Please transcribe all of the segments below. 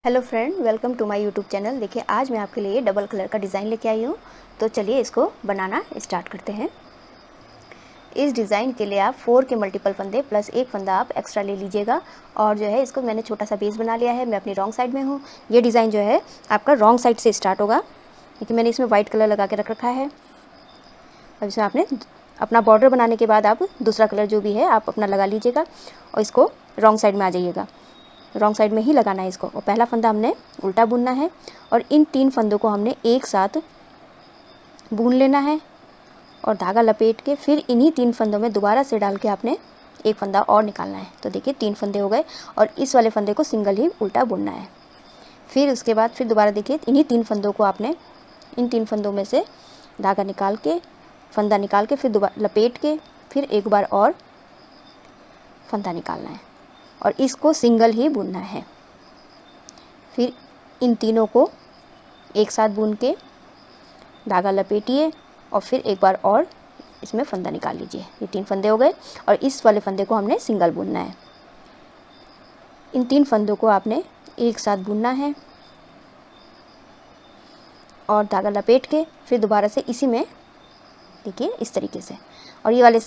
Hello friend, welcome to my YouTube channel. देखिए, आज मैं आपके लिए डबल कलर का डिज़ाइन लेके आई हूँ। तो चलिए इसको बनाना स्टार्ट करते हैं। इस डिज़ाइन के लिए आप 4 के मल्टीपल फंदे प्लस एक फंदा आप एक्स्ट्रा ले लीजिएगा। और जो है इसको मैंने छोटा सा बेस बना लिया है। मैं अपनी रॉन्ग साइड में हूँ। ये डिज़ाइन जो है आपका रॉन्ग साइड से स्टार्ट होगा, क्योंकि मैंने इसमें वाइट कलर लगा के रख रखा है। अब इसमें आपने अपना बॉर्डर बनाने के बाद आप दूसरा कलर जो भी है आप अपना लगा लीजिएगा और इसको रॉन्ग साइड में आ जाइएगा। रॉन्ग साइड में ही लगाना है इसको। और पहला फंदा हमने उल्टा बुनना है और इन 3 फंदों को हमने एक साथ बुन लेना है और धागा लपेट के फिर इन्हीं 3 फंदों में दोबारा से डाल के आपने एक फंदा और निकालना है। तो देखिए 3 फंदे हो गए और इस वाले फंदे को सिंगल ही उल्टा बुनना है। फिर उसके बाद फिर दोबारा देखिए इन्हीं 3 फंदों को आपने इन 3 फंदों में से धागा निकाल के फंदा निकाल के फिर दोबारा लपेट के फिर एक बार और फंदा निकालना है और इसको सिंगल ही बुनना है। फिर इन तीनों को एक साथ बुन के धागा लपेटिए और फिर एक बार और इसमें फंदा निकाल लीजिए। ये 3 फंदे हो गए और इस वाले फंदे को हमने सिंगल बुनना है। इन 3 फंदों को आपने एक साथ बुनना है और धागा लपेट के फिर दोबारा से इसी में देखिए इस तरीके से, और ये वाले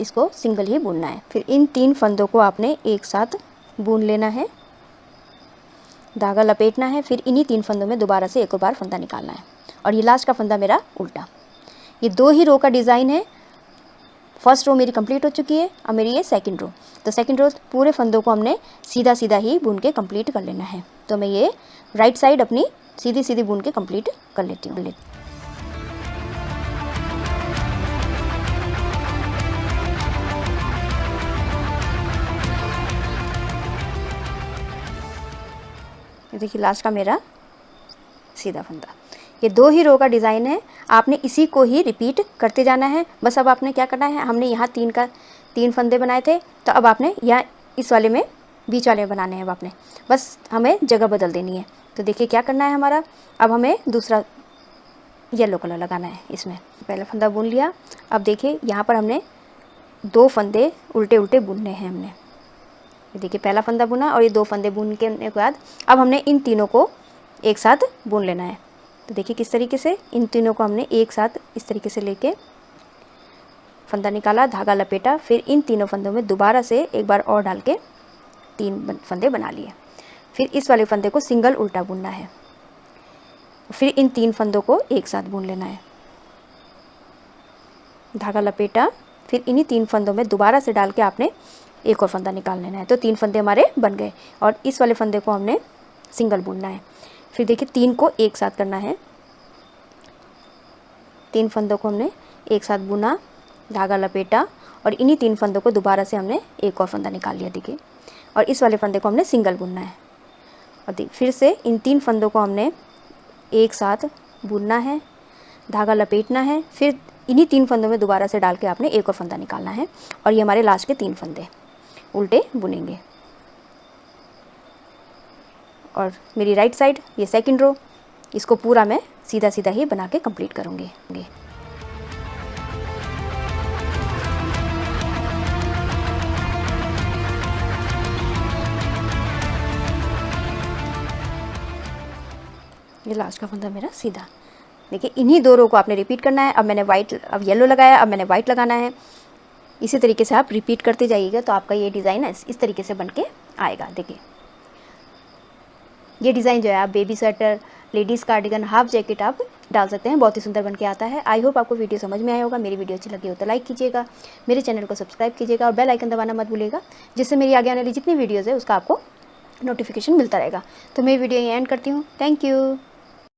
इसको सिंगल ही बुनना है। फिर इन 3 फंदों को आपने एक साथ बुन लेना है, धागा लपेटना है, फिर इन्हीं 3 फंदों में दोबारा से एक और बार फंदा निकालना है। और ये लास्ट का फंदा मेरा उल्टा। ये 2 ही रो का डिज़ाइन है। फर्स्ट रो मेरी कंप्लीट हो चुकी है, अब मेरी ये सेकंड रो। तो सेकंड रो पूरे फंदों को हमने सीधा सीधा ही बुन के कंप्लीट कर लेना है। तो मैं ये राइट साइड अपनी सीधी सीधी बुन के कंप्लीट कर लेती हूँ। देखिए लास्ट का मेरा सीधा फंदा। ये 2 ही रो का डिज़ाइन है। आपने इसी को ही रिपीट करते जाना है। बस अब आपने क्या करना है, हमने यहाँ 3 फंदे बनाए थे, तो अब आपने यहाँ इस वाले में बीच वाले में बनाने हैं। अब आपने बस हमें जगह बदल देनी है। तो देखिए क्या करना है हमारा, अब हमें दूसरा येलो कलर लगाना है। इसमें पहला फंदा बुन लिया। अब देखिए यहाँ पर हमने 2 फंदे उल्टे उल्टे बुनने हैं हमने। ये देखिए पहला फंदा बुना और ये 2 फंदे बुन के बाद अब हमने इन तीनों को एक साथ बुन लेना है। तो देखिए किस तरीके से इन तीनों को हमने एक साथ इस तरीके से लेके फंदा निकाला, धागा लपेटा, फिर इन तीनों फंदों में दोबारा से एक बार और डाल के 3 फंदे बना लिए। फिर इस वाले फंदे को सिंगल उल्टा बुनना है। फिर इन 3 फंदों को एक साथ बुन लेना है, धागा लपेटा, फिर इन्हीं 3 फंदों में दोबारा से डाल के आपने एक और फंदा निकाल लेना है। तो 3 फंदे हमारे बन गए और इस वाले फंदे को हमने सिंगल बुनना है। फिर देखिए 3 को एक साथ करना है। 3 फंदों को हमने एक साथ बुना, धागा लपेटा और इन्हीं 3 फंदों को दोबारा से हमने एक और फंदा निकाल लिया। देखिए, और इस वाले फंदे को हमने सिंगल बुनना है। और फिर से इन 3 फंदों को हमने एक साथ बुनना है, धागा लपेटना है, फिर इन्हीं 3 फंदों में दोबारा से डाल के आपने एक और फंदा निकालना है। और ये हमारे लास्ट के 3 फंदे उल्टे बुनेंगे। और मेरी राइट साइड ये सेकंड रो, इसको पूरा मैं सीधा सीधा ही बना के कंप्लीट करूँगी। ये लास्ट का फंदा मेरा सीधा। देखिए इन्हीं 2 रो को आपने रिपीट करना है। अब येलो लगाया, अब मैंने वाइट लगाना है। इसी तरीके से आप रिपीट करते जाइएगा तो आपका ये डिज़ाइन इस तरीके से बन के आएगा। देखिए ये डिज़ाइन जो है आप baby sweater, ladies cardigan, half jacket आप डाल सकते हैं। बहुत ही सुंदर बन के आता है। आई होप आपको वीडियो समझ में आया होगा। मेरी वीडियो अच्छी लगी हो तो लाइक कीजिएगा, मेरे चैनल को सब्सक्राइब कीजिएगा और बेल आइकन दबाना मत भूलिएगा, जिससे मेरी आगे आने वाली जितनी वीडियोज़ है उसका आपको नोटिफिकेशन मिलता रहेगा। तो मैं वीडियो यहीं एंड करती हूँ। Thank you.